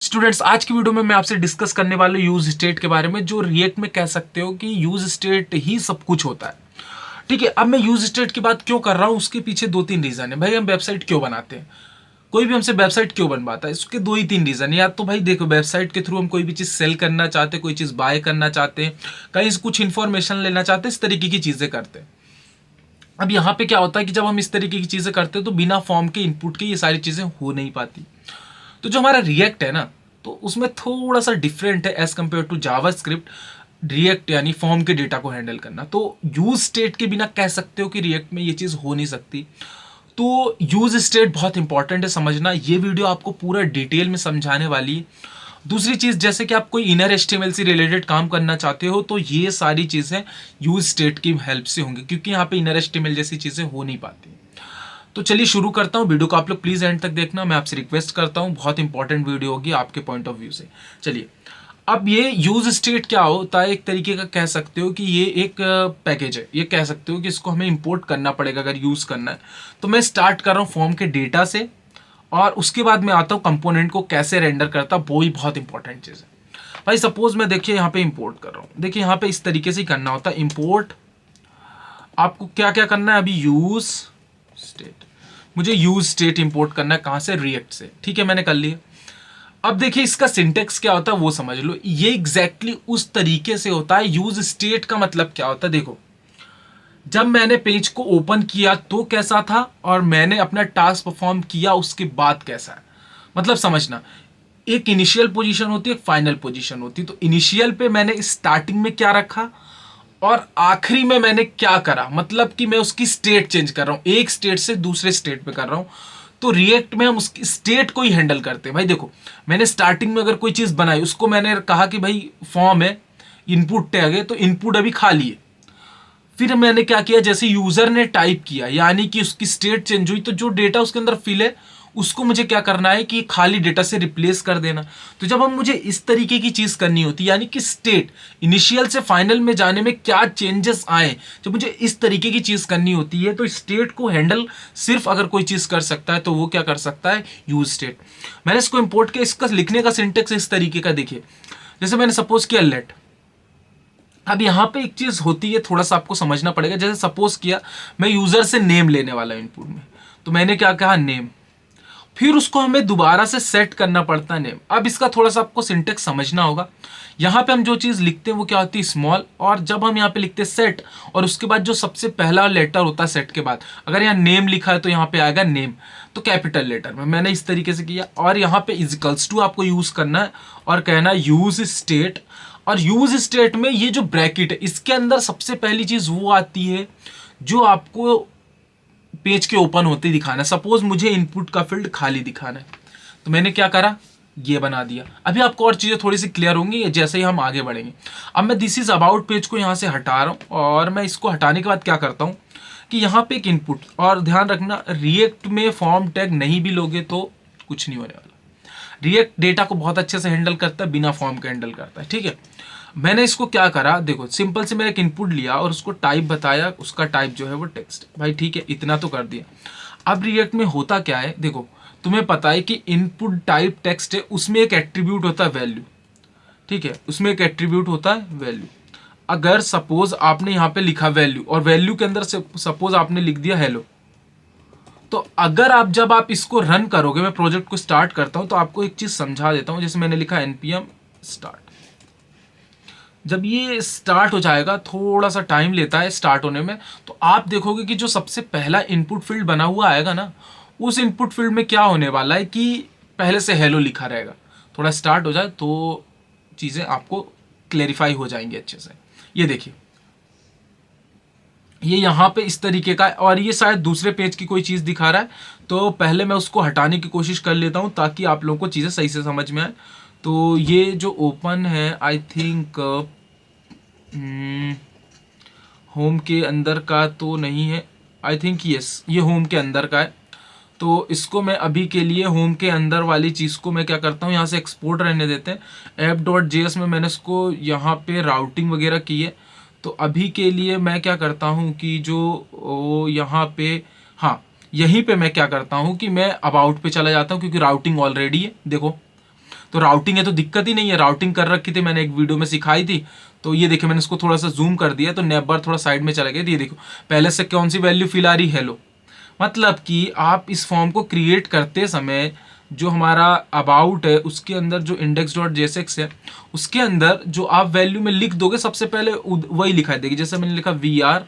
Students, आज की video में मैं आपसे डिस्कस करने वाला हूँ यूज स्टेट के बारे में, जो रिएक्ट में कह सकते हो कि यूज स्टेट ही सब कुछ होता है। ठीक है, अब मैं यूज स्टेट की बात क्यों कर रहा हूँ, उसके पीछे दो तीन रीजन है। भाई, हम वेबसाइट क्यों बनाते हैं, कोई भी हमसे वेबसाइट क्यों बनवाता है, इसके दो ही तीन रीजन है। या तो भाई देखो, वेबसाइट के थ्रू हम कोई भी चीज़ सेल करना चाहते हैं, कोई चीज़ बाय करना चाहते हैं, कहीं से कुछ इन्फॉर्मेशन लेना चाहते हैं, इस तरीके की चीज़ें करते हैं। अब यहाँ पे क्या होता है कि जब हम इस तरीके की चीज़ें करते हैं तो बिना फॉर्म के इनपुट के ये सारी चीज़ें हो नहीं पाती। तो जो हमारा रिएक्ट है ना, तो उसमें थोड़ा सा डिफरेंट है as compare to JavaScript. React यानी फॉर्म के डेटा को हैंडल करना, तो यूज स्टेट के बिना कह सकते हो कि रिएक्ट में ये चीज़ हो नहीं सकती। तो यूज स्टेट बहुत इंपॉर्टेंट है समझना। ये वीडियो आपको पूरा डिटेल में समझाने वाली है। दूसरी चीज़, जैसे कि आप कोई इनर एचटीएमएल से रिलेटेड काम करना चाहते हो, तो ये सारी चीज़ें यूज स्टेट की हेल्प से होंगी, क्योंकि यहाँ पे इनर एचटीएमएल जैसी चीज़ें हो नहीं पाती। तो चलिए शुरू करता हूँ। वीडियो को आप लोग प्लीज़ एंड तक देखना, मैं आपसे रिक्वेस्ट करता हूँ, बहुत इंपॉर्टेंट वीडियो होगी आपके पॉइंट ऑफ व्यू से। चलिए, अब ये यूज स्टेट क्या होता है, एक तरीके का कह सकते हो कि ये एक पैकेज है। ये कह सकते हो कि इसको हमें इंपोर्ट करना पड़ेगा अगर यूज़ करना है। तो मैं स्टार्ट कर रहा हूँ फॉर्म के डेटा से, और उसके बाद मैं आता हूँ कंपोनेंट को कैसे रेंडर करता, वो ही बहुत इंपॉर्टेंट चीज़ है। भाई सपोज मैं देखिए यहाँ पे इंपोर्ट कर रहा हूँ। देखिए यहाँ पे इस तरीके से ही करना होता है इंपोर्ट। आपको क्या क्या करना है, अभी यूज स्टेट, मुझे यूज स्टेट इंपोर्ट करना है, कहाँ से, रिएक्ट से। ठीक है, मैंने कर लिया। अब देखिए इसका सिंटेक्स क्या होता है वो समझ लो। ये एग्जैक्टली उस तरीके से होता है। यूज स्टेट का मतलब क्या होता है, देखो, जब मैंने पेज को ओपन किया तो कैसा था, और मैंने अपना टास्क परफॉर्म किया उसके बाद कैसा है। मतलब समझना, एक इनिशियल पोजीशन होती है, एक फाइनल पोजीशन होती है। तो इनिशियल पे मैंने स्टार्टिंग में क्या रखा, और आखिरी में मैंने क्या करा, मतलब कि मैं उसकी स्टेट चेंज कर रहा हूं, एक स्टेट से दूसरे स्टेट पे कर रहा हूं। तो रिएक्ट में हम उसकी स्टेट को ही हैंडल करते हैं। भाई देखो, मैंने स्टार्टिंग में अगर कोई चीज बनाई, उसको मैंने कहा कि भाई फॉर्म है, इनपुट टैग है, तो इनपुट अभी खाली है। फिर मैंने क्या किया, जैसे यूजर ने टाइप किया, यानी कि उसकी स्टेट चेंज हुई, तो जो डेटा उसके अंदर फिल है उसको मुझे क्या करना है कि खाली डेटा से रिप्लेस कर देना। तो जब हम मुझे इस तरीके की चीज करनी होती है, यानी कि स्टेट इनिशियल से फाइनल में जाने में क्या चेंजेस आए, जब मुझे इस तरीके की चीज करनी होती है, तो स्टेट को हैंडल सिर्फ अगर कोई चीज कर सकता है तो वो क्या कर सकता है, यूज स्टेट। मैंने इसको इंपोर्ट किया, इसका लिखने का सिंटेक्स इस तरीके का देखिए। जैसे मैंने सपोज किया लेट। अब यहाँ पे एक चीज होती है, थोड़ा सा आपको समझना पड़ेगा। जैसे सपोज किया मैं यूजर से नेम लेने वाला हूं इनपुट में, तो मैंने क्या कहा, नेम। फिर उसको हमें दोबारा से सेट करना पड़ता है नेम। अब इसका थोड़ा सा आपको सिंटेक्स समझना होगा। यहाँ पे हम जो चीज़ लिखते हैं वो क्या होती है, स्मॉल, और जब हम यहाँ पे लिखते हैं सेट, और उसके बाद जो सबसे पहला लेटर होता है सेट के बाद, अगर यहाँ नेम लिखा है तो यहाँ पे आएगा नेम, तो कैपिटल लेटर में मैंने इस तरीके से किया। और यहाँ पे इजिकल्स टू आपको यूज़ करना है और कहना है यूज स्टेट। और यूज स्टेट में ये जो ब्रैकेट है, इसके अंदर सबसे पहली चीज़ वो आती है जो आपको पेज के ओपन होते ही दिखाना है। सपोज मुझे इनपुट का फील्ड खाली दिखाना है, तो मैंने क्या करा, ये बना दिया। अभी आपको और चीज़ें थोड़ी सी क्लियर होंगी जैसे ही हम आगे बढ़ेंगे। अब मैं दिस इज अबाउट पेज को यहाँ से हटा रहा हूँ, और मैं इसको हटाने के बाद क्या करता हूँ कि यहाँ पे एक इनपुट, और ध्यान रखना रिएक्ट में फॉर्म टैग नहीं भी लोगे तो कुछ नहीं होने वाला। रिएक्ट डेटा को बहुत अच्छे से हैंडल करता है, बिना फॉर्म के हैंडल करता है। ठीक है, मैंने इसको क्या करा, देखो सिंपल से मैंने एक इनपुट लिया और उसको टाइप बताया, उसका टाइप जो है वो टेक्स्ट। भाई ठीक है, इतना तो कर दिया। अब रिएक्ट में होता क्या है, देखो तुम्हें पता है कि इनपुट टाइप टेक्स्ट है, उसमें एक एट्रीब्यूट होता है वैल्यू। ठीक है, उसमें एक एट्रीब्यूट होता है वैल्यू। अगर सपोज आपने यहाँ पे लिखा वैल्यू, और वैल्यू के अंदर सपोज आपने लिख दिया हेलो, तो अगर आप जब आप इसको रन करोगे, मैं प्रोजेक्ट को स्टार्ट करता हूं तो आपको एक चीज समझा देता हूं। जैसे मैंने लिखा npm स्टार्ट, जब ये स्टार्ट हो जाएगा, थोड़ा सा टाइम लेता है स्टार्ट होने में, तो आप देखोगे कि जो सबसे पहला इनपुट फील्ड बना हुआ आएगा ना, उस इनपुट फील्ड में क्या होने वाला है कि पहले से हेलो लिखा रहेगा। थोड़ा स्टार्ट हो जाए तो चीज़ें आपको क्लेरिफाई हो जाएंगी अच्छे से। ये देखिए, ये यहाँ पे इस तरीके का है, और ये शायद दूसरे पेज की कोई चीज़ दिखा रहा है, तो पहले मैं उसको हटाने की कोशिश कर लेता हूँ ताकि आप लोगों को चीज़ें सही से समझ में आए। तो ये जो ओपन है, आई थिंक होम के अंदर का तो नहीं है, आई थिंक यस ये होम के अंदर का है। तो इसको मैं अभी के लिए होम के अंदर वाली चीज़ को मैं क्या करता हूँ, यहाँ से एक्सपोर्ट रहने देते हैं। app.js में मैंने इसको यहाँ पे राउटिंग वगैरह की है। तो अभी के लिए मैं क्या करता हूँ कि जो यहाँ पे, हाँ यहीं पे मैं क्या करता हूँ कि मैं अबाउट पे चला जाता हूँ, क्योंकि राउटिंग ऑलरेडी है। देखो, तो राउटिंग है तो दिक्कत ही नहीं है, राउटिंग कर रखी थी मैंने, एक वीडियो में सिखाई थी। तो ये देखिए मैंने इसको थोड़ा सा जूम कर दिया तो नैप बार थोड़ा साइड में चला गया। ये देखो पहले से कौन सी वैल्यू फिल आ रही, हेलो। मतलब कि आप इस फॉर्म को क्रिएट करते समय जो हमारा अबाउट है उसके अंदर जो index.jsx है उसके अंदर जो आप वैल्यू में लिख दोगे सबसे पहले वही लिखा देगी। जैसे मैंने लिखा वी आर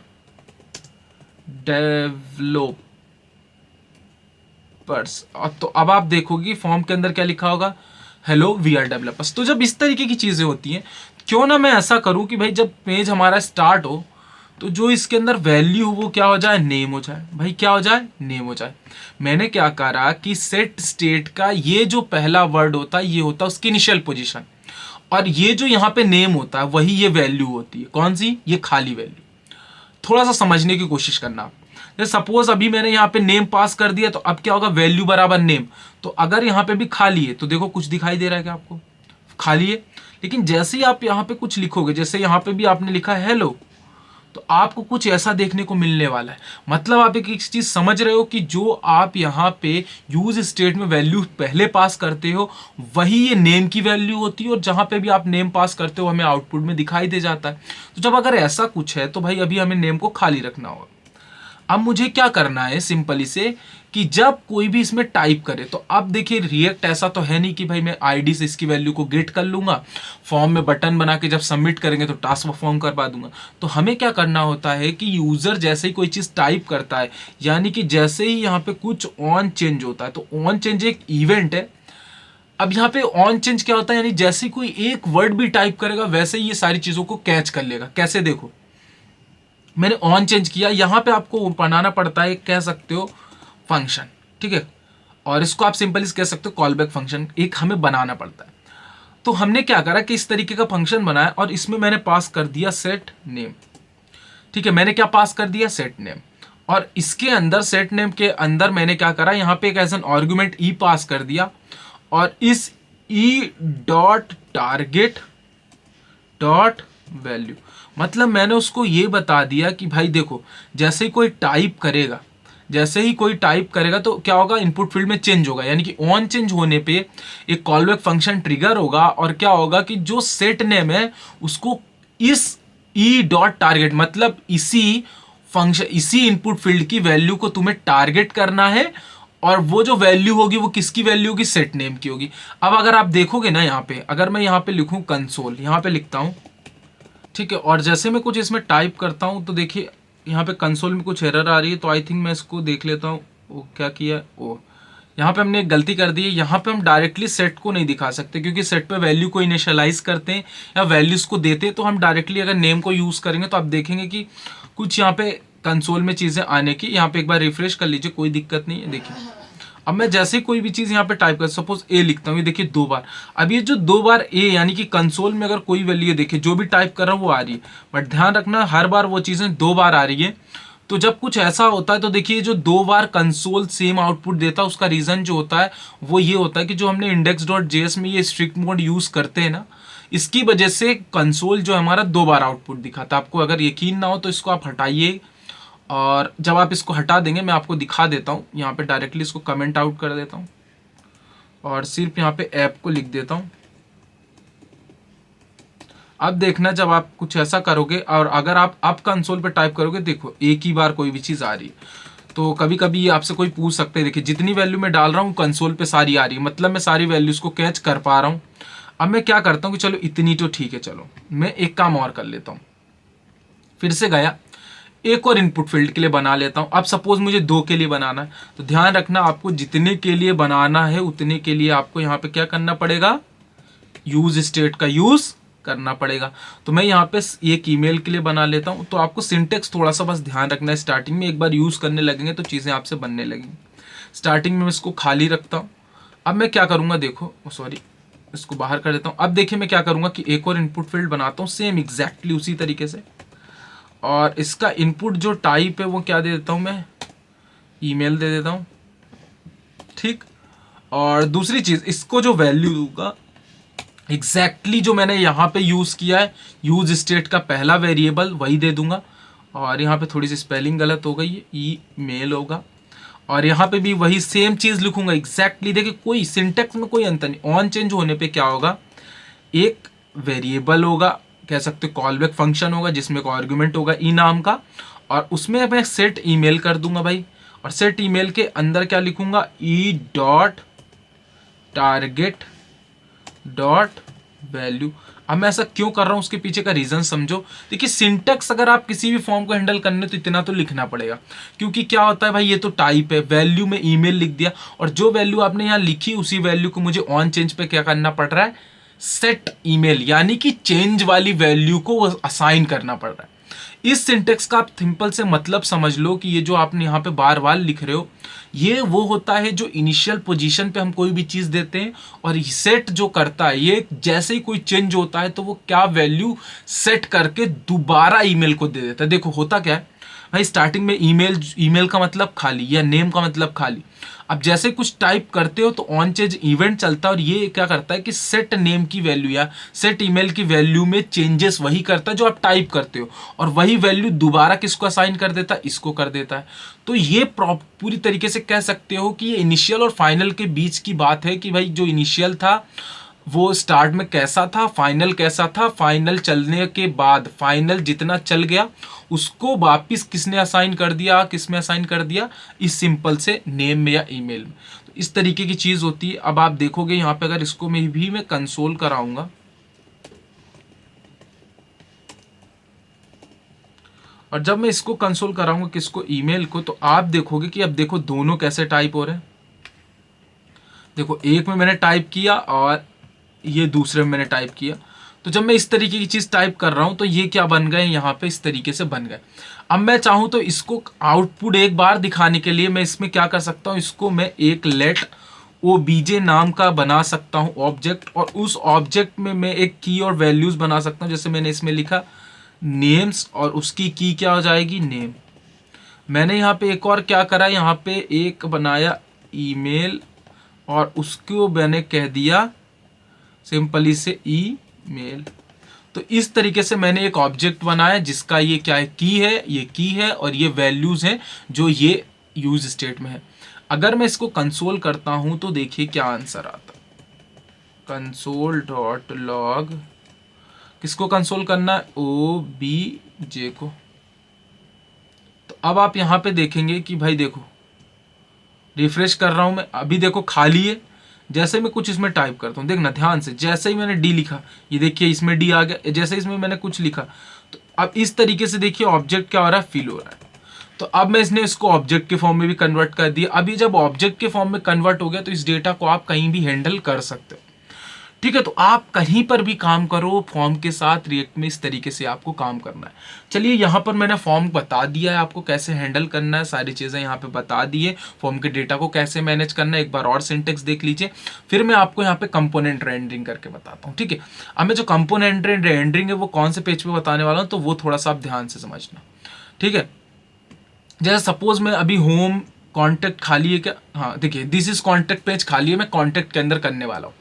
डेवलपर्स, तो अब आप देखोगे फॉर्म के अंदर क्या लिखा होगा, हेलो वी आर डेवलपर्स। तो जब इस तरीके की चीजें होती हैं, क्यों ना मैं ऐसा करूं कि भाई जब पेज हमारा स्टार्ट हो तो जो इसके अंदर वैल्यू हो वो क्या हो जाए, नेम हो जाए। भाई क्या हो जाए, नेम हो जाए। मैंने क्या करा कि सेट स्टेट का ये जो पहला वर्ड होता है ये होता है उसकी इनिशियल पोजीशन, और ये जो यहाँ पे नेम होता है वही ये वैल्यू होती है। कौन सी, ये खाली वैल्यू। थोड़ा सा समझने की कोशिश करना आप। जैसे सपोज अभी मैंने यहाँ पे नेम पास कर दिया तो अब क्या होगा, वैल्यू बराबर नेम। तो अगर यहाँ पे भी खाली है तो देखो कुछ दिखाई दे रहा है क्या आपको, खाली है। लेकिन जैसे ही आप यहाँ पे कुछ लिखोगे, जैसे यहाँ पे भी आपने लिखा है हेलो, तो आपको कुछ ऐसा देखने को मिलने वाला है। मतलब आप एक चीज समझ रहे हो कि जो आप यहाँ पे यूज स्टेट में वैल्यू पहले पास करते हो वही ये नेम की वैल्यू होती है, और जहां पे भी आप नेम पास करते हो हमें आउटपुट में दिखाई दे जाता है। तो जब अगर ऐसा कुछ है तो भाई अभी हमें नेम को खाली रखना होगा। अब मुझे क्या करना है, सिंपली से कि जब कोई भी इसमें टाइप करे, तो अब देखिए रिएक्ट ऐसा तो है नहीं कि भाई मैं आईडी से इसकी वैल्यू को गेट कर लूंगा, फॉर्म में बटन बना के जब सबमिट करेंगे तो टास्क परफॉर्म करवा दूंगा। तो हमें क्या करना होता है कि यूजर जैसे ही कोई चीज टाइप करता है, यानी कि जैसे ही यहाँ पे कुछ ऑन चेंज होता है, तो ऑन चेंज एक इवेंट है। अब यहाँ पे ऑन चेंज क्या होता है, यानी जैसे कोई एक वर्ड भी टाइप करेगा वैसे ही ये सारी चीजों को कैच कर लेगा। कैसे, देखो मैंने ऑन चेंज किया, यहाँ पे आपको बनाना पड़ता है, कह सकते हो फंक्शन, ठीक है, और इसको आप सिंपली कह सकते हो कॉल बैक फंक्शन, एक हमें बनाना पड़ता है। तो हमने क्या करा कि इस तरीके का फंक्शन बनाया और इसमें मैंने पास कर दिया सेट नेम। ठीक है, मैंने क्या पास कर दिया, सेट नेम। और इसके अंदर सेट नेम के अंदर मैंने क्या करा, यहाँ पे एक ऐसा आर्गुमेंट ई पास कर दिया, और इस E dot target dot value, मतलब मैंने उसको ये बता दिया कि भाई देखो जैसे ही कोई टाइप करेगा, जैसे ही कोई टाइप करेगा तो क्या होगा, इनपुट फील्ड में चेंज होगा, यानी कि ऑन चेंज होने पे एक कॉल बैक फंक्शन ट्रिगर होगा, और क्या होगा कि जो सेट नेम है उसको इस ई डॉट टारगेट, मतलब इसी फंक्शन, इसी इनपुट फील्ड की वैल्यू को तुम्हें टारगेट करना है, और वो जो वैल्यू होगी वो किसकी वैल्यू होगी, सेट नेम की होगी। अब अगर आप देखोगे ना यहाँ पे, अगर मैं यहाँ पे लिखूं कंसोल, यहाँ पे लिखता हूँ, ठीक है, और जैसे मैं कुछ इसमें टाइप करता हूँ तो देखिए यहाँ पे कंसोल में कुछ एरर आ रही है। तो आई थिंक मैं इसको देख लेता हूँ, वो क्या किया, ओ यहाँ पे हमने एक गलती कर दी है। यहाँ पे हम डायरेक्टली सेट को नहीं दिखा सकते, क्योंकि सेट पे वैल्यू को इनिशियलाइज करते हैं या वैल्यूज को देते हैं। तो हम डायरेक्टली अगर नेम को यूज करेंगे तो आप देखेंगे कि कुछ यहाँ पे कंसोल में चीजें आने की, यहाँ पे एक बार रिफ्रेश कर लीजिए, कोई दिक्कत नहीं है। देखिए अब मैं जैसे कोई भी चीज यहाँ पे टाइप कर, सपोज ए लिखता हूँ, ये देखिए 2 बार। अब ये जो 2 बार ए, यानी कि कंसोल में अगर कोई वैल्यू देखिए जो भी टाइप कर रहा हूँ वो आ रही है, बट ध्यान रखना हर बार वो चीजें 2 बार आ रही है। तो जब कुछ ऐसा होता है तो देखिए जो 2 बार कंसोल सेम आउटपुट देता है उसका रीजन जो होता है वो ये होता है कि जो हमने index.js में ये स्ट्रिक्ट मोड यूज करते हैं ना, इसकी वजह से कंसोल जो हमारा 2 बार आउटपुट दिखाता है। आपको अगर यकीन ना हो तो इसको आप हटाइए, और जब आप इसको हटा देंगे मैं आपको दिखा देता हूँ। यहाँ पे डायरेक्टली इसको कमेंट आउट कर देता हूँ और सिर्फ यहाँ पे ऐप को लिख देता हूँ। अब देखना जब आप कुछ ऐसा करोगे और अगर आप अब कंसोल पे टाइप करोगे, देखो एक ही बार कोई भी चीज़ आ रही है। तो कभी कभी आपसे कोई पूछ सकते हैं, देखिए जितनी वैल्यू मैं डाल रहा हूँ कंसोल पे सारी आ रही है, मतलब मैं सारी वैल्यूज को कैच कर पा रहा हूँ। अब मैं क्या करता हूँ कि चलो इतनी तो ठीक है, चलो मैं एक काम और कर लेता हूँ। फिर से गया, एक और इनपुट फील्ड के लिए बना लेता हूं। अब सपोज मुझे 2 के लिए बनाना है, तो ध्यान रखना आपको जितने के लिए बनाना है उतने के लिए आपको यहाँ पे क्या करना पड़ेगा, यूज स्टेट का यूज करना पड़ेगा। तो मैं यहाँ पे एक ईमेल के लिए बना लेता हूँ। तो आपको सिंटेक्स थोड़ा सा बस ध्यान रखना है, स्टार्टिंग में एक बार यूज करने लगेंगे तो चीज़ें आपसे बनने लगेंगी। स्टार्टिंग में मैं इसको खाली रखता हूँ। अब मैं क्या करूँगा, देखो सॉरी इसको बाहर कर देता हूँ। अब देखिए मैं क्या करूँगा कि एक और इनपुट फील्ड बनाता हूँ सेम एग्जैक्टली उसी तरीके से, और इसका इनपुट जो टाइप है वो क्या दे देता हूँ, मैं ईमेल दे देता हूँ, ठीक। और दूसरी चीज़, इसको जो वैल्यू दूंगा एग्जैक्टली जो मैंने यहाँ पे यूज़ किया है यूज स्टेट का पहला वेरिएबल वही दे दूंगा। और यहाँ पे थोड़ी सी स्पेलिंग गलत हो गई है, ई मेल होगा। और यहाँ पे भी वही सेम चीज़ लिखूंगा एग्जैक्टली। देखिए कोई सिंटेक्स में कोई अंतर नहीं। ऑन चेंज होने पे क्या होगा, एक वेरिएबल होगा, कह सकते हो कॉल बैक फंक्शन होगा जिसमें एक आर्गुमेंट होगा ई नाम का, और उसमें मैं सेट ईमेल कर दूंगा भाई। और सेट ईमेल के अंदर क्या लिखूंगा, E dot target dot value. अब मैं ऐसा क्यों कर रहा हूँ उसके पीछे का रीजन समझो। देखिए सिंटेक्स अगर आप किसी भी फॉर्म को हैंडल करने तो इतना तो लिखना पड़ेगा, क्योंकि क्या होता है भाई ये तो टाइप है, वैल्यू में ईमेल लिख दिया और जो वैल्यू आपने यहाँ लिखी उसी वैल्यू को मुझे ऑन चेंज पे क्या करना पड़ रहा है, सेट ईमेल, यानी कि चेंज वाली वैल्यू को असाइन करना पड़ रहा है। इस सिंटेक्स का आप सिंपल से मतलब समझ लो कि ये जो आपने यहाँ पे बार बार लिख रहे हो ये वो होता है जो इनिशियल पोजीशन पे हम कोई भी चीज़ देते हैं, और सेट जो करता है ये जैसे ही कोई चेंज होता है तो वो क्या वैल्यू सेट करके दोबारा ईमेल को दे देता है। देखो होता क्या है भाई, स्टार्टिंग में ईमेल का मतलब खाली या नेम का मतलब खाली। अब जैसे कुछ टाइप करते हो तो ऑन चेंज इवेंट चलता है और ये क्या करता है कि सेट नेम की वैल्यू या सेट ईमेल की वैल्यू में चेंजेस वही करता है जो आप टाइप करते हो, और वही वैल्यू दोबारा किसको असाइन कर देता है, इसको कर देता है। तो ये पूरी तरीके से कह सकते हो कि ये इनिशियल और फाइनल के बीच की बात है कि भाई जो इनिशियल था वो स्टार्ट में कैसा था, फाइनल कैसा था, फाइनल चलने के बाद फाइनल जितना चल गया उसको वापिस किसने असाइन कर दिया, किसमें असाइन कर दिया, इस सिंपल से नेम में या ईमेल में। तो इस तरीके की चीज़ होती है। अब आप देखोगे यहाँ पे अगर इसको मैं कंसोल कराऊंगा, और जब मैं इसको कंसोल कराऊंगा किसको, ईमेल को, तो आप देखोगे कि अब देखो दोनों कैसे टाइप हो रहे हैं। देखो एक में मैंने टाइप किया और ये दूसरे में मैंने टाइप किया। तो जब मैं इस तरीके की चीज़ टाइप कर रहा हूँ तो ये क्या बन गए, यहाँ पे इस तरीके से बन गए। अब मैं चाहूँ तो इसको आउटपुट एक बार दिखाने के लिए मैं इसमें क्या कर सकता हूँ, इसको मैं एक लेट OBJ नाम का बना सकता हूँ ऑब्जेक्ट, और उस ऑब्जेक्ट में मैं एक की और वैल्यूज़ बना सकता हूँ। जैसे मैंने इसमें लिखा नेम्स और उसकी की क्या हो जाएगी, नेम। मैंने यहाँ पे एक और क्या करा, यहाँ पे एक बनाया ईमेल और उसको मैंने कह दिया सिंपली से ईमेल। तो इस तरीके से मैंने एक ऑब्जेक्ट बनाया जिसका ये क्या है, की है, ये की है और ये वैल्यूज़ हैं जो ये यूज स्टेट में है। अगर मैं इसको कंसोल करता हूं तो देखिए क्या आंसर आता है, कंसोल डॉट लॉग। किसको कंसोल करना है, OBJ को। तो अब आप यहां पे देखेंगे कि भाई देखो रिफ्रेश कर रहा हूं मैं, अभी देखो खाली है। जैसे मैं कुछ इसमें टाइप करता हूँ, देखना ध्यान से, जैसे ही मैंने डी लिखा ये देखिए इसमें डी आ गया, जैसे इसमें मैंने कुछ लिखा तो अब इस तरीके से देखिए ऑब्जेक्ट क्या हो रहा है, फिल हो रहा है। तो अब मैं इसको ऑब्जेक्ट के फॉर्म में भी कन्वर्ट कर दिया। अब ये जब ऑब्जेक्ट के फॉर्म में कन्वर्ट हो गया तो इस डेटा को आप कहीं भी हैंडल कर सकते हो। ठीक है, तो आप कहीं पर भी काम करो फॉर्म के साथ, रिएक्ट में इस तरीके से आपको काम करना है। चलिए यहाँ पर मैंने फॉर्म बता दिया है आपको कैसे हैंडल करना है, सारी चीज़ें यहाँ पे बता दी है, फॉर्म के डेटा को कैसे मैनेज करना है। एक बार और सिंटेक्स देख लीजिए, फिर मैं आपको यहाँ पे कंपोनेंट रेंडरिंग करके बताता हूँ। ठीक है, अब मैं जो कंपोनेंट रेंडरिंग है वो कौन से पेज पे बताने वाला हूँ, तो वो थोड़ा सा आप ध्यान से समझना। ठीक है, जैसे सपोज मैं अभी होम कॉन्टैक्ट खाली है क्या, हाँ देखिए दिस इज कॉन्टैक्ट पेज खाली है, मैं कॉन्टैक्ट के अंदर करने वाला हूँ।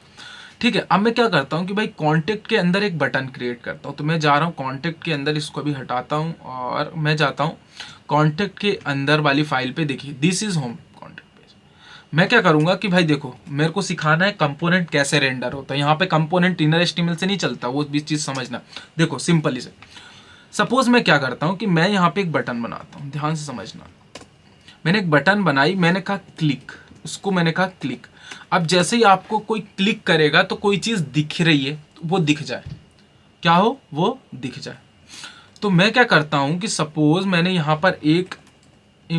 ठीक है, अब मैं क्या करता हूँ कि भाई कॉन्टैक्ट के अंदर एक बटन क्रिएट करता हूँ। तो मैं जा रहा हूँ कॉन्टैक्ट के अंदर, इसको अभी हटाता हूँ और मैं जाता हूँ कॉन्टैक्ट के अंदर वाली फाइल पे। देखिए this is home contact page. मैं क्या करूँगा कि भाई देखो मेरे को सिखाना है कंपोनेंट कैसे रेंडर होता है। यहाँ पे कंपोनेंट इनर HTML से नहीं चलता, वो भी चीज़ समझना। देखो सिंपली से सपोज मैं क्या करता हूँ कि मैं यहाँ पे एक बटन बनाता हूँ, ध्यान से समझना। मैंने एक बटन बनाई, मैंने कहा क्लिक, उसको मैंने कहा क्लिक। अब जैसे ही आपको कोई क्लिक करेगा तो कोई चीज़ दिख रही है, वो दिख जाए, क्या हो, वो दिख जाए। तो मैं क्या करता हूँ कि सपोज मैंने यहाँ पर एक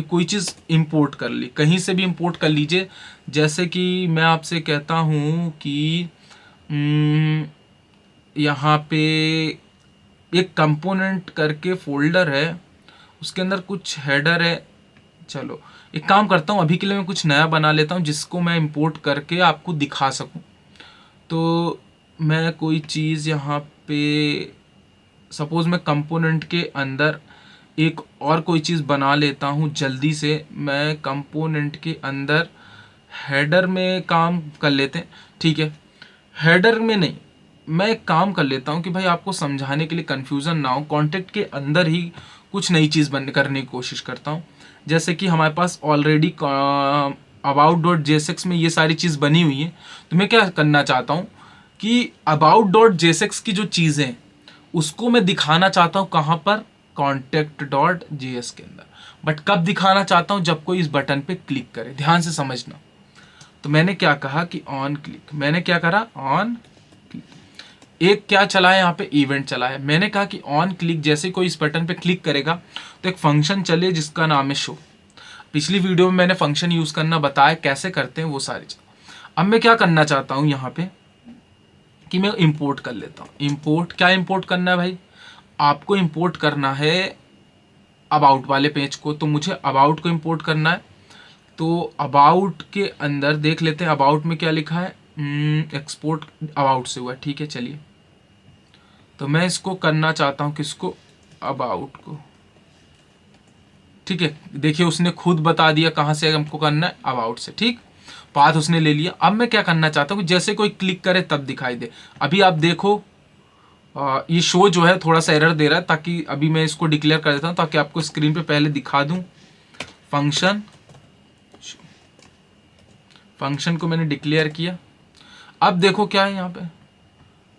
कोई चीज़ इंपोर्ट कर ली, कहीं से भी इंपोर्ट कर लीजिए। जैसे कि मैं आपसे कहता हूँ कि यहाँ पे एक कंपोनेंट करके फोल्डर है, उसके अंदर कुछ हेडर है। चलो एक काम करता हूँ, अभी के लिए मैं कुछ नया बना लेता हूँ जिसको मैं इंपोर्ट करके आपको दिखा सकूँ। तो मैं कोई चीज़ यहाँ पे सपोज़ मैं कंपोनेंट के अंदर एक और कोई चीज़ बना लेता हूँ जल्दी से। मैं कंपोनेंट के अंदर हेडर में काम कर लेते हैं। ठीक है, हेडर में नहीं, मैं एक काम कर लेता हूँ कि भाई आपको समझाने के लिए कन्फ्यूज़न ना हो, कॉन्टेक्ट के अंदर ही कुछ नई चीज़ करने की कोशिश करता हूँ। जैसे कि हमारे पास ऑलरेडी about.jsx में ये सारी चीज़ बनी हुई है, तो मैं क्या करना चाहता हूँ कि about.jsx की जो चीज़ें हैं उसको मैं दिखाना चाहता हूँ कहाँ पर, contact.js के अंदर। बट कब दिखाना चाहता हूँ, जब कोई इस बटन पे क्लिक करे। ध्यान से समझना। तो मैंने क्या कहा कि ऑन क्लिक, मैंने क्या करा, ऑन क्लिक। एक क्या चला है यहाँ पे, इवेंट चला है। मैंने कहा कि ऑन क्लिक जैसे कोई इस बटन पे क्लिक करेगा तो एक फंक्शन चले जिसका नाम है शो। पिछली वीडियो में मैंने फंक्शन यूज़ करना बताया कैसे करते हैं वो सारी चीज़। अब मैं क्या करना चाहता हूँ यहाँ पे कि मैं इंपोर्ट कर लेता हूँ। इंपोर्ट क्या इंपोर्ट करना है भाई, आपको इंपोर्ट करना है अबाउट वाले पेज को, तो मुझे अबाउट को इंपोर्ट करना है। तो अबाउट के अंदर देख लेते हैं अबाउट में क्या लिखा है, एक्सपोर्ट अबाउट से हुआ है। ठीक है, चलिए। तो मैं इसको करना चाहता हूँ किसको, अबाउट को। ठीक है, देखिए उसने खुद बता दिया कहाँ से हमको करना है, अबाउट से। ठीक, पाथ उसने ले लिया। अब मैं क्या करना चाहता हूँ, जैसे कोई क्लिक करे तब दिखाई दे। अभी आप देखो ये शो जो है थोड़ा सा एरर दे रहा है, ताकि अभी मैं इसको डिक्लेयर कर देता हूँ ताकि आपको स्क्रीन पे पहले दिखा दूँ। फंक्शन को मैंने डिक्लेयर किया। अब देखो क्या है यहाँ पे,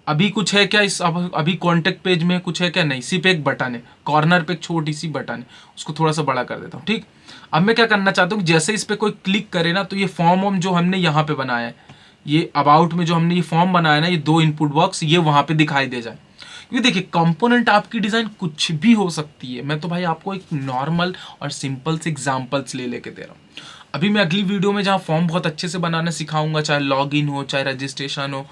अभी कुछ है क्या इस, अभी कॉन्टेक्ट पेज में कुछ है क्या, नहीं, सिर्फ एक बटन है, कॉर्नर पे एक छोटी सी बटन है, उसको थोड़ा सा बड़ा कर देता हूँ। ठीक, अब मैं क्या करना चाहता हूँ, जैसे इस पे कोई क्लिक करे ना तो ये फॉर्म जो हमने यहाँ पे बनाया है, ये अबाउट में जो हमने ये फॉर्म बनाया ना, ये 2 इनपुट बॉक्स, ये वहाँ पे दिखाई दे जाए। क्योंकि देखिए कंपोनेंट आपकी डिज़ाइन कुछ भी हो सकती है। मैं तो भाई आपको एक नॉर्मल और सिंपल से एग्जाम्पल्स लेके दे रहा हूँ। अभी मैं अगली वीडियो में जहाँ फॉर्म बहुत अच्छे से बनाना सिखाऊंगा, चाहे लॉगिन हो चाहे रजिस्ट्रेशन हो,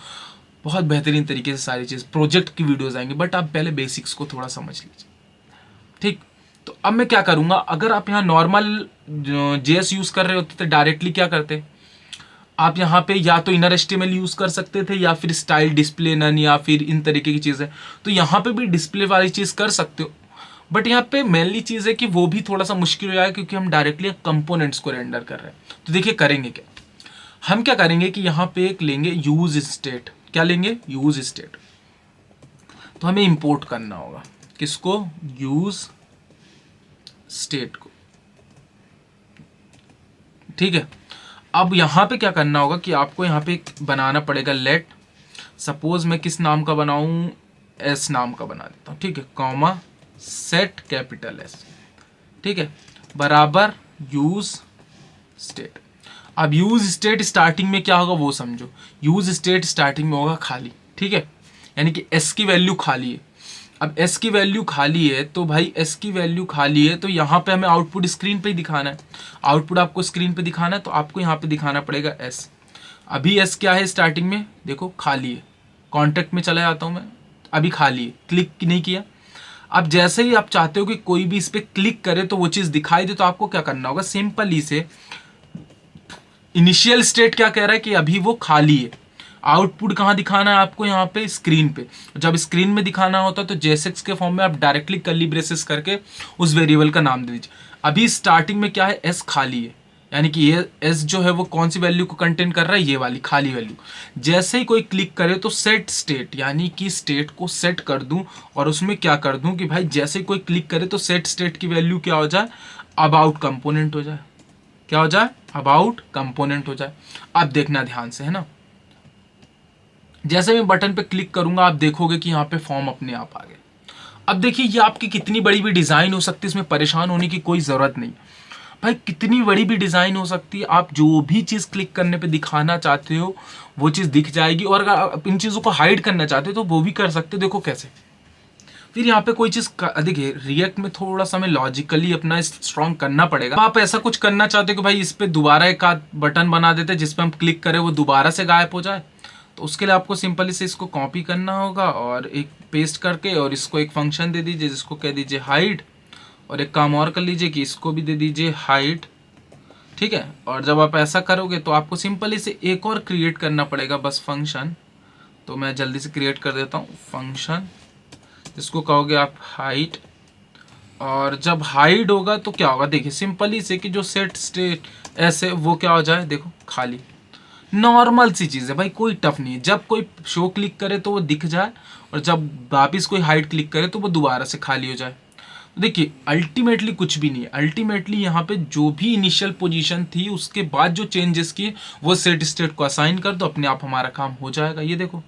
बहुत बेहतरीन तरीके से सारी चीज़, प्रोजेक्ट की वीडियोस आएंगी। बट आप पहले बेसिक्स को थोड़ा समझ लीजिए। ठीक, तो अब मैं क्या करूँगा, अगर आप यहाँ नॉर्मल जेएस यूज़ कर रहे होते तो डायरेक्टली क्या करते, आप यहाँ पे या तो इनर एचटीएमएल यूज़ कर सकते थे या फिर स्टाइल डिस्प्ले नन या फिर इन तरीके की चीज़ें। तो यहाँ पे भी डिस्प्ले वाली चीज़ कर सकते हो, बट यहाँ पे मेनली चीज़ है कि वो भी थोड़ा सा मुश्किल हो जाएगा क्योंकि हम डायरेक्टली कंपोनेंट्स को रेंडर कर रहे हैं। तो देखिए करेंगे क्या, हम क्या करेंगे कि यहाँ पे एक लेंगे यूज स्टेट। क्या लेंगे, यूज स्टेट। तो हमें इंपोर्ट करना होगा किसको, यूज स्टेट को। ठीक है, अब यहाँ पे क्या करना होगा कि आपको यहाँ पे बनाना पड़ेगा लेट, सपोज मैं किस नाम का बनाऊं, एस नाम का बना देता हूँ। ठीक है, कॉमा सेट कैपिटल एस। ठीक है, बराबर यूज स्टेट। अब यूज स्टेट स्टार्टिंग में क्या होगा वो समझो, यूज स्टेट स्टार्टिंग में होगा खाली। ठीक है, यानी कि एस की वैल्यू खाली है। अब एस की वैल्यू खाली है तो भाई एस की वैल्यू खाली है तो यहाँ पे हमें आउटपुट स्क्रीन पे ही दिखाना है। आउटपुट आपको स्क्रीन पे दिखाना है तो आपको यहाँ पे दिखाना पड़ेगा एस। अभी एस क्या है स्टार्टिंग में, देखो खाली है। कॉन्टेक्ट में चला जाता हूँ मैं, अभी खाली है, क्लिक नहीं किया। अब जैसे ही आप चाहते हो कि कोई भी इस पर क्लिक करे तो वो चीज़ दिखाई दे, तो आपको क्या करना होगा, सिंपली से इनिशियल स्टेट क्या कह रहा है कि अभी वो खाली है। आउटपुट कहाँ दिखाना है आपको, यहाँ पे स्क्रीन पे। जब स्क्रीन में दिखाना होता है तो जेएसएक्स के फॉर्म में आप डायरेक्टली कर्ली ब्रेसेस करके उस वेरिएबल का नाम दे दीजिए। अभी स्टार्टिंग में क्या है, एस खाली है, यानी कि ये एस जो है वो कौन सी वैल्यू को कंटेन कर रहा है, ये वाली खाली वैल्यू। जैसे ही कोई क्लिक करे तो सेट स्टेट, यानी कि स्टेट को सेट कर दूं और उसमें क्या कर दूं कि भाई जैसे ही कोई क्लिक करे तो सेट स्टेट की वैल्यू क्या हो जाए, अबाउट कंपोनेंट हो जाए। क्या हो जाए, अबाउट कंपोनेंट हो जाए। अब देखना ध्यान से, है ना। जैसे मैं बटन पे क्लिक करूंगा आप देखोगे कि यहाँ पे फॉर्म अपने आप आ गए। अब देखिए ये आपकी कितनी बड़ी भी डिज़ाइन हो सकती है, इसमें परेशान होने की कोई ज़रूरत नहीं भाई। कितनी बड़ी भी डिज़ाइन हो सकती है, आप जो भी चीज़ क्लिक करने पे दिखाना चाहते हो वो चीज़ दिख जाएगी। और अगर आप इन चीज़ों को हाइड करना चाहते हो तो वो भी कर सकते हो। देखो कैसे, फिर यहाँ पे कोई चीज़ देखिए रिएक्ट में थोड़ा सा हमें लॉजिकली अपना स्ट्रॉन्ग करना पड़ेगा। आप ऐसा कुछ करना चाहते हो कि भाई इस पर दोबारा एक आध बटन बना देते जिस पर हम क्लिक करें वो दोबारा से गायब हो जाए, तो उसके लिए आपको सिंपली से इसको कॉपी करना होगा और एक पेस्ट करके और इसको एक फंक्शन दे दीजिए जिसको कह दीजिए हाइड, और एक काम और कर लीजिए कि इसको भी दे दीजिए हाइड। ठीक है, और जब आप ऐसा करोगे तो आपको सिंपली से एक और क्रिएट करना पड़ेगा बस फंक्शन। तो मैं जल्दी से क्रिएट कर देता हूँ फंक्शन, जिसको कहोगे आप हाइड। और जब हाइड होगा तो क्या होगा, देखिए सिंपली से कि जो सेट स्टेट ऐसे वो क्या हो जाए, देखो खाली। नॉर्मल सी चीज़ है भाई, कोई टफ नहीं है। जब कोई शो क्लिक करे तो वो दिख जाए और जब वापिस कोई हाइड क्लिक करे तो वो दोबारा से खाली हो जाए। देखिए अल्टीमेटली कुछ भी नहीं है। अल्टीमेटली यहाँ पे जो भी इनिशियल पोजीशन थी उसके बाद जो चेंजेस किए वो सेट स्टेट को असाइन कर दो, अपने आप हमारा काम हो जाएगा। ये देखो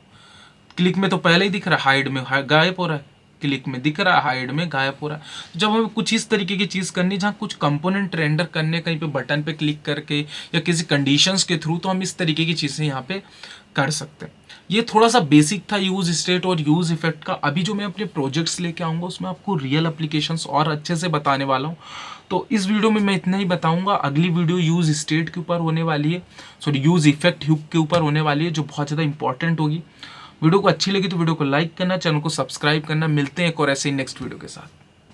क्लिक में तो पहले ही दिख रहा है, हाइड में गायब हो रहा है, क्लिक में दिख रहा है, हाइड में गायब हो रहा है। तो जब हमें कुछ इस तरीके की चीज़ करनी है जहाँ कुछ कंपोनेंट रेंडर करने, कहीं पे बटन पे क्लिक करके या किसी कंडीशंस के थ्रू, तो हम इस तरीके की चीज़ें यहाँ पे कर सकते हैं। ये थोड़ा सा बेसिक था यूज स्टेट और यूज इफेक्ट का। अभी जो मैं अपने प्रोजेक्ट्स लेके आऊँगा उसमें आपको रियल एप्लीकेशंस और अच्छे से बताने वाला हूँ। तो इस वीडियो में मैं इतना ही बताऊंगा। अगली वीडियो यूज स्टेट के ऊपर होने वाली है, सॉरी यूज इफेक्ट के ऊपर होने वाली है, जो बहुत ज़्यादा इंपॉर्टेंट होगी। वीडियो को अच्छी लगी तो वीडियो को लाइक करना, चैनल को सब्सक्राइब करना। मिलते हैं एक और ऐसे ही नेक्स्ट वीडियो के साथ।